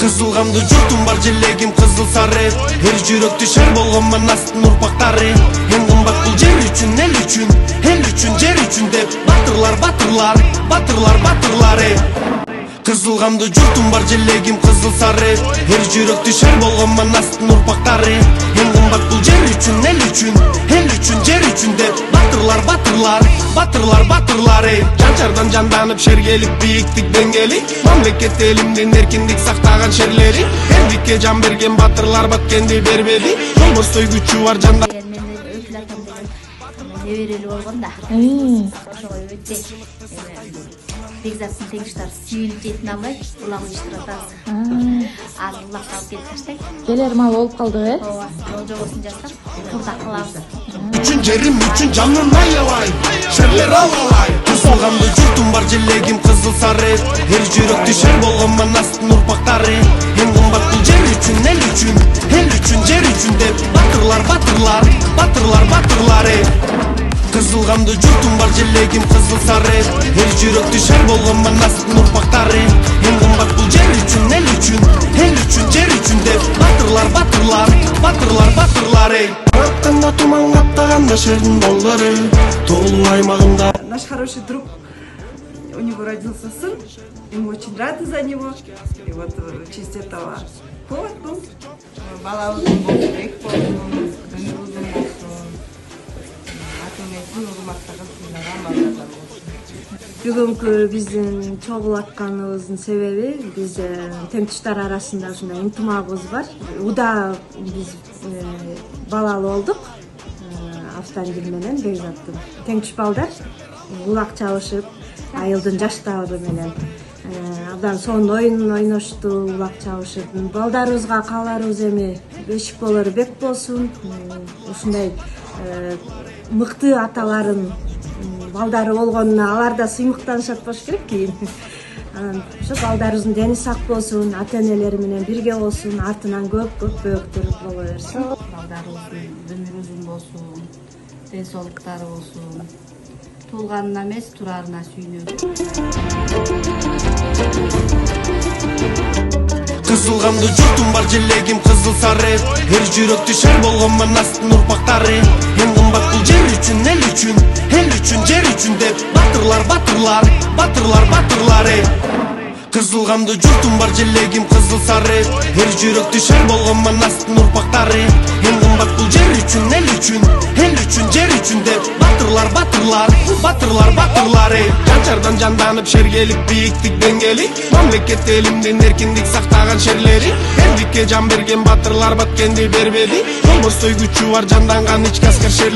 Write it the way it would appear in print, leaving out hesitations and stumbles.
Kızıl kandı jurtum бар желегим kızıl sarı. Her жүрөктү шер болгон манастын урпактары. Эң кымбат бул жер үчүн, эл үчүн, жер үчүн деп батырлары. Kızıl kandı jurtum бар желегим kızıl sarı. Her жүрөктү шер болгон манастын урпактары. Эң кымбат бул жер үчүн, эл үчүн, жер үчүн деп батырлары. Жанчардан жанданып шер келип бийиктикден келип, мамлекет элимдин эркиндик сактаган шерлери. Элдикке жан берген батырлар баткенди бербеди. Болбостой күчү бар жанда. Неберели болгон да. Ошого өтө бекзаттын тегиштар сүйүлүп жетине албай улагын иштиратабыз. Азыр улакты алып келип таштайт. Келер мал болуп калдык, э? Ооба, жол жобосун жасап, курда кылабыз. Үчүн жерим үчүн жаным аябай, шерлер алалай. Кызылганды журтум бар желегим кызыл сары. Эр жүрөктү шер болгон манастын урпактары. Эң кымбат бул жер үчүн, эл үчүн, жер үчүн деп батырлары. Kızılgandı jurtum бар желегим kızıl sarı. Her жүрөктү шер болгон манастын урпактары. Эң кымбат бул жер үчүн, эл үчүн, жер үчүн деп батырлары. Аттанда туман каптаганда шердин балдары. Тоолуу аймагында. Наш хороший друг, у него родился сын, и мы очень рады за него. И вот в честь этого повод был. Балабыздын болсун, эки болсун, өмүрүбүздүн болсун. Бүгүнкү биздин чогулуп атканыбыздын себеби биз теңтуштар арасында ушундай ынтымагыбыз бар. Уда биз балалуу болдук. Автандил менен Бекзаттын теңтуш балдар улак чабышып, айылдын жаштары менен абдан сонун оюн ойношту, улак чабышып. Балдарыбызга кааларыбыз эми бешик болор бек болсун. Ушундай мыкты аталарын балдары болгонуна алар да сыймыктанышат болуш керек кийин. Ошо балдарыбыздын дени сак болсун, ата-энелери менен бирге болсун, артынан көп бөөктөр боло берсин. Балдарыбыздын өмүрү узун болсун, ден соолуктары болсун. Туулганына эмес, турарына сүйүнөбүз. Kızılgandı jurtum бар желегим kızıl sarı. Her жүрөктү шер болгон манастын урпактары. Эң кымбат бул жер үчүн, эл үчүн, жер үчүн деп батырлары. Kızılgandı jurtum бар желегим kızıl sarı. Her жүрөктү шер болгон манастын урпактары. Эң кымбат бул жер үчүн, эл үчүн, жер үчүн деп батырлары. Жанчардан жанданып шер келип бийиктикден келип, мамлекет элимдин эркиндик сактаган шерлери. Элдикке жан берген батырлар баткенди бербеди. Болбостой күчү бар жанданган ички аскер шерлери.